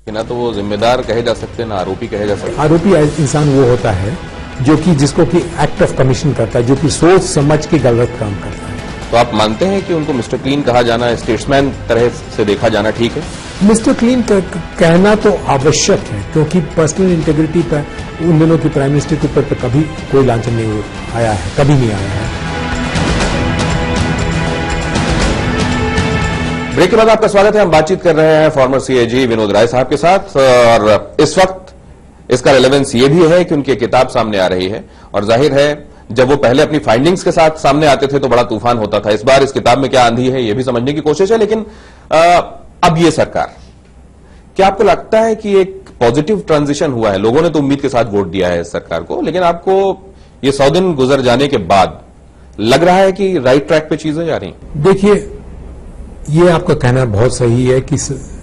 ना तो वो जिम्मेदार कहे जा सकते हैं ना आरोपी कहे जा सकते हैं। आरोपी इंसान वो होता है जो कि जिसको कि एक्ट ऑफ कमीशन करता है, जो कि सोच समझ के गलत काम करता है। तो आप मानते हैं कि उनको मिस्टर क्लीन कहा जाना, स्टेट्समैन तरह से देखा जाना ठीक है? मिस्टर क्लीन कहना तो आवश्यक है, क्योंकि पर्सनल इंटीग्रिटी पर उन दिनों की प्राइम मिनिस्टर के ऊपर तो कभी कोई लांछन नहीं आया है, कभी नहीं आया है। ब्रेक के बाद आपका स्वागत है। हम बातचीत कर रहे हैं फॉर्मर सीएजी विनोद राय साहब के साथ, और इस वक्त इसका रेलेवेंस ये भी है कि उनकी किताब सामने आ रही है, और जाहिर है जब वो पहले अपनी फाइंडिंग्स के साथ सामने आते थे तो बड़ा तूफान होता था। इस बार इस किताब में क्या आंधी है ये भी समझने की कोशिश है। लेकिन अब ये सरकार, क्या आपको लगता है कि एक पॉजिटिव ट्रांजिशन हुआ है? लोगों ने तो उम्मीद के साथ वोट दिया है इस सरकार को, लेकिन आपको ये 100 दिन गुजर जाने के बाद लग रहा है कि राइट ट्रैक पे चीजें जा रही हैं? देखिए, ये आपका कहना बहुत सही है कि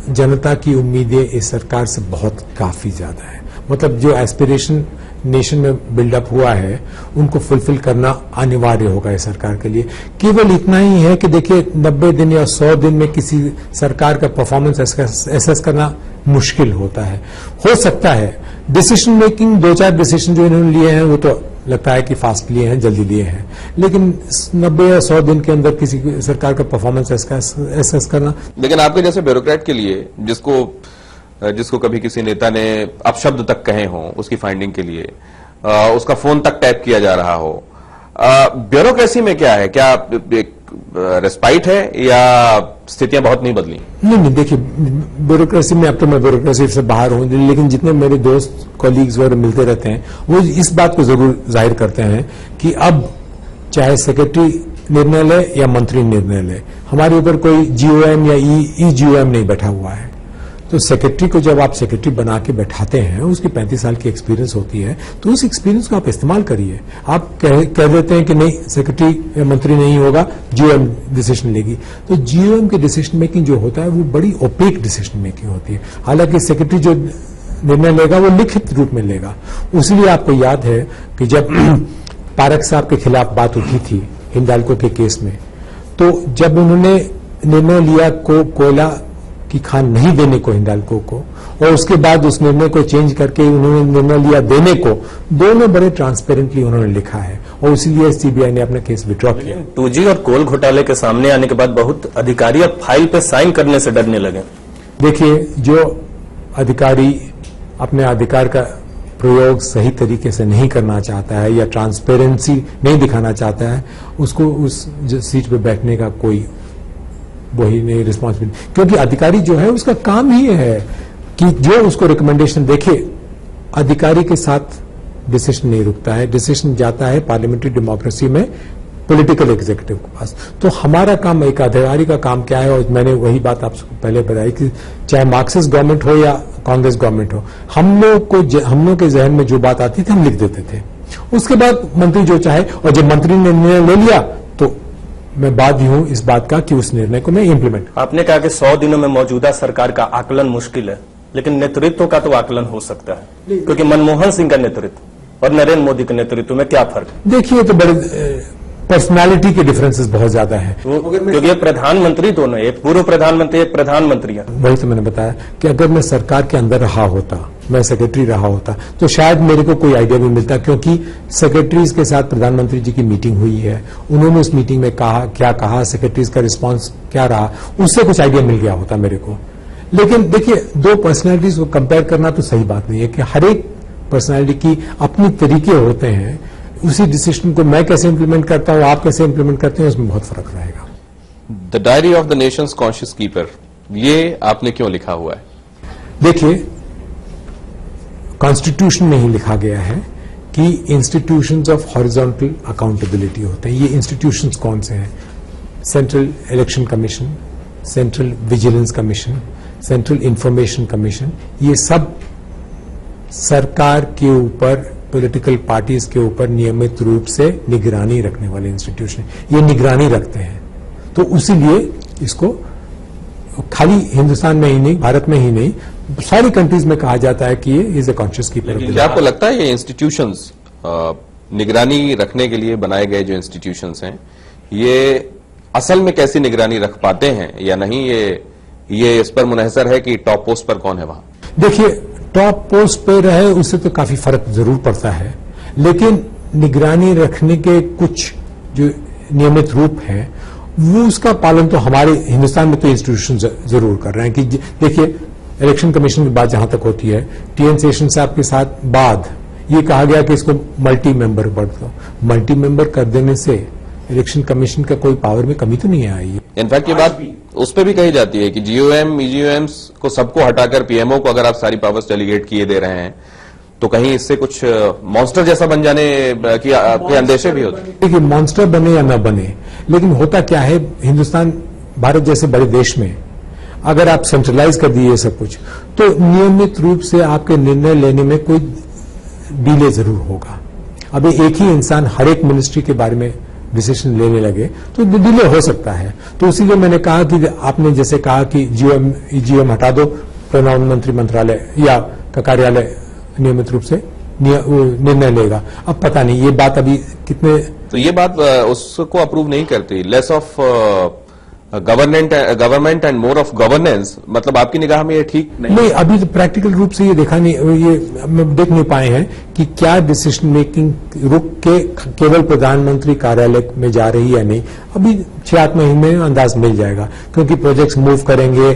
जनता की उम्मीदें इस सरकार से बहुत काफी ज्यादा है। मतलब जो एस्पिरेशन नेशन में बिल्डअप हुआ है उनको फुलफिल करना अनिवार्य होगा इस सरकार के लिए। केवल इतना ही है कि देखिए 90 दिन या 100 दिन में किसी सरकार का परफॉर्मेंस एसेस करना मुश्किल होता है। हो सकता है डिसीजन मेकिंग, 2-4 डिसीजन जो इन्होंने लिए हैं वो तो लगता है कि फास्ट लिए हैं, जल्दी लिए हैं, लेकिन 90 या 100 दिन के अंदर किसी सरकार का परफॉर्मेंस एसेस करना। लेकिन आपके जैसे ब्यूरोक्रेट के लिए, जिसको कभी किसी नेता ने अपशब्द तक कहे हों उसकी फाइंडिंग के लिए, उसका फोन तक टैप किया जा रहा हो, ब्यूरोक्रेसी में क्या है? क्या एक रेस्पाइट है या स्थितियां बहुत नहीं बदली? नहीं, देखिए ब्यूरोक्रेसी में, अब तो मैं ब्यूरोक्रेसी से बाहर हूं, लेकिन जितने मेरे दोस्त कॉलीग्स वगैरह मिलते रहते हैं वो इस बात को जरूर जाहिर करते हैं कि अब चाहे सेक्रेटरी निर्णय ले या मंत्री निर्णय ले, हमारे ऊपर कोई जीओएम या ईजीओएम नहीं बैठा हुआ है। तो सेक्रेटरी को जब आप सेक्रेटरी बना के बैठाते हैं, उसकी 35 साल की एक्सपीरियंस होती है, तो उस एक्सपीरियंस को आप इस्तेमाल करिए। आप कह देते हैं कि नहीं सेक्रेटरी या मंत्री नहीं होगा, जीओएम डिसीजन लेगी, तो जीओएम की डिसीजन मेकिंग जो होता है वो बड़ी ओपेक डिसीजन मेकिंग होती है। हालांकि सेक्रेटरी जो निर्णय लेगा वो लिखित रूप में लेगा। इसलिए आपको याद है कि जब पारक साहब के खिलाफ बात उठी थी हिंडाल्को के केस में, तो जब उन्होंने निर्णय लिया कोयला की खान नहीं देने को हिंडाल्को को, और उसके बाद उस निर्णय को चेंज करके उन्होंने निर्णय लिया देने को, दोनों बड़े ट्रांसपेरेंटली उन्होंने लिखा है, और इसीलिए सीबीआई ने अपना केस विड्रॉ किया। 2G और कोल घोटाले के सामने आने के बाद बहुत अधिकारी अब फाइल पे साइन करने से डरने लगे। देखिए, जो अधिकारी अपने अधिकार का प्रयोग सही तरीके से नहीं करना चाहता है या ट्रांसपेरेंसी नहीं दिखाना चाहता है, उसको उस सीट पे बैठने का कोई वही नहीं रिस्पॉन्सिबिलिटी, क्योंकि अधिकारी जो है उसका काम ही है कि जो उसको रिकमेंडेशन देखे। अधिकारी के साथ डिसीजन नहीं रुकता है, डिसीजन जाता है पार्लियामेंट्री डेमोक्रेसी में पॉलिटिकल एग्जीक्यूटिव के पास। तो हमारा काम, एक अधिकारी का काम क्या है, और मैंने वही बात आपको पहले बताई कि चाहे मार्क्सिस्ट गवर्नमेंट हो या कांग्रेस गवर्नमेंट हो, हम लोग के जहन में जो बात आती थी हम लिख देते थे। उसके बाद मंत्री जो चाहे, और जब मंत्री ने निर्णय ले लिया तो मैं बाध्य हूं इस बात का कि उस निर्णय को मैं इम्प्लीमेंट। आपने कहा कि 100 दिनों में मौजूदा सरकार का आकलन मुश्किल है, लेकिन नेतृत्व का तो आकलन हो सकता है, क्योंकि मनमोहन सिंह का नेतृत्व और नरेंद्र मोदी के नेतृत्व में क्या फर्क है? देखिए, तो बड़े पर्सनालिटी के डिफरेंसेस बहुत ज्यादा है, क्योंकि एक प्रधानमंत्री दोनों, एक पूर्व प्रधानमंत्री, एक प्रधानमंत्री है। वही तो मैंने बताया कि अगर मैं सरकार के अंदर रहा होता, मैं सेक्रेटरी रहा होता, तो शायद मेरे को कोई आइडिया भी मिलता, क्योंकि सेक्रेटरीज के साथ प्रधानमंत्री जी की मीटिंग हुई है, उन्होंने उस मीटिंग में क्या कहा, सेक्रेटरीज का रिस्पांस क्या रहा, उससे कुछ आइडिया मिल गया होता मेरे को। लेकिन देखिए, दो पर्सनैलिटीज को कंपेयर करना तो सही बात नहीं है, कि हर एक पर्सनैलिटी की अपनी तरीके होते हैं। उसी डिसीजन को मैं कैसे इंप्लीमेंट करता हूं, आप कैसे इंप्लीमेंट करते हैं, उसमें बहुत फर्क रहेगा। The diary of the Nations conscious keeper, ये आपने क्यों लिखा हुआ है? देखिए, कॉन्स्टिट्यूशन में ही लिखा गया है कि इंस्टीट्यूशंस ऑफ हॉरिजॉन्टल अकाउंटेबिलिटी होते हैं। ये इंस्टीट्यूशंस कौन से हैं? Central election commission, central vigilance commission, central information commission, ये सब सरकार के ऊपर, पॉलिटिकल पार्टीज के ऊपर नियमित रूप से निगरानी रखने वाले इंस्टीट्यूशन, ये निगरानी रखते हैं। तो इसीलिए इसको खाली हिंदुस्तान में ही नहीं, भारत में ही नहीं, सारी कंट्रीज में कहा जाता है कि ये इज अ कॉन्शियस कीपर। क्या आपको लगता है ये इंस्टीट्यूशंस, निगरानी रखने के लिए बनाए गए जो इंस्टीट्यूशंस हैं, ये असल में कैसी निगरानी रख पाते हैं या नहीं? ये इस पर मुनहसर है कि टॉप पोस्ट पर कौन है वहां? देखिए, टॉप पोस्ट पे रहे उससे तो काफी फर्क जरूर पड़ता है, लेकिन निगरानी रखने के कुछ जो नियमित रूप हैं वो उसका पालन तो हमारे हिंदुस्तान में तो इंस्टीट्यूशन जरूर कर रहे हैं कि देखिए, इलेक्शन कमीशन की बात जहां तक होती है, टीएन शेषन साहब के साथ बाद ये कहा गया कि इसको मल्टी मेंबर कर दो। मल्टी मेंबर कर देने से इलेक्शन कमीशन का कोई पावर में कमी तो नहीं आई है। इनफैक्ट ये बात उस पर भी कही जाती है कि जीओएम ईजीओएम्स को सबको हटाकर पीएमओ को अगर आप सारी पावर्स डेलीगेट किए दे रहे हैं तो कहीं इससे कुछ मॉन्स्टर जैसा बन जाने की अंदेशे भी होते हैं। देखिए, मॉन्स्टर बने या न बने, लेकिन होता क्या है, हिंदुस्तान भारत जैसे बड़े देश में अगर आप सेंट्रलाइज कर दिए सब कुछ तो नियमित रूप से आपके निर्णय लेने में कोई डिले जरूर होगा। अभी एक ही इंसान हर एक मिनिस्ट्री के बारे में डिसीजन लेने लगे तो डिले हो सकता है। तो इसीलिए मैंने कहा कि आपने जैसे कहा कि जीओएम हटा दो, प्रधानमंत्री मंत्रालय या का कार्यालय नियमित रूप से निर्णय लेगा। अब पता नहीं ये बात अभी कितने, तो ये बात उसको अप्रूव नहीं करती। Less of government and more of governance, मतलब आपकी निगाह में ये ठीक नहीं? अभी तो प्रैक्टिकल रूप से ये देखा नहीं, ये हम देख नहीं पाए हैं कि क्या डिसीजन मेकिंग रुक के केवल प्रधानमंत्री कार्यालय में जा रही है या नहीं। अभी 6-8 महीने में अंदाज मिल जाएगा, क्योंकि प्रोजेक्ट्स मूव करेंगे,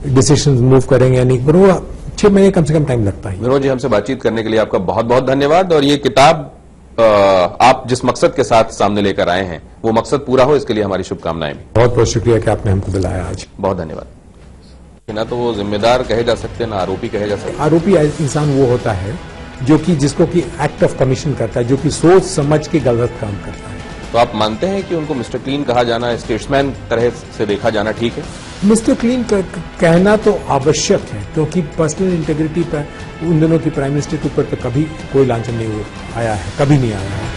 डिसीजन मूव करेंगे या नहीं, पर वो 6 महीने कम से कम टाइम लगता है। विनोद जी, हमसे बातचीत करने के लिए आपका बहुत बहुत धन्यवाद। और ये किताब आप जिस मकसद के साथ सामने लेकर आए हैं वो मकसद पूरा हो, इसके लिए हमारी शुभकामनाएं भी। बहुत बहुत शुक्रिया कि आपने हमको बुलाया आज। बहुत धन्यवाद। ना तो वो जिम्मेदार कहे जा सकते ना आरोपी कहे जा सकते। आरोपी इंसान वो होता है जो कि जिसको कि एक्ट ऑफ कमीशन करता है, जो कि सोच समझ के गलत काम करता है। तो आप मानते हैं कि उनको मिस्टर क्लीन कहा जाना, स्टेट्समैन तरह से देखा जाना ठीक है? मिस्टर क्लीन कहना तो आवश्यक है, क्योंकि पर्सनल इंटेग्रिटी पर उन दिनों की प्राइम मिनिस्टर के ऊपर तो कभी कोई लांछन नहीं आया है, कभी नहीं आया है।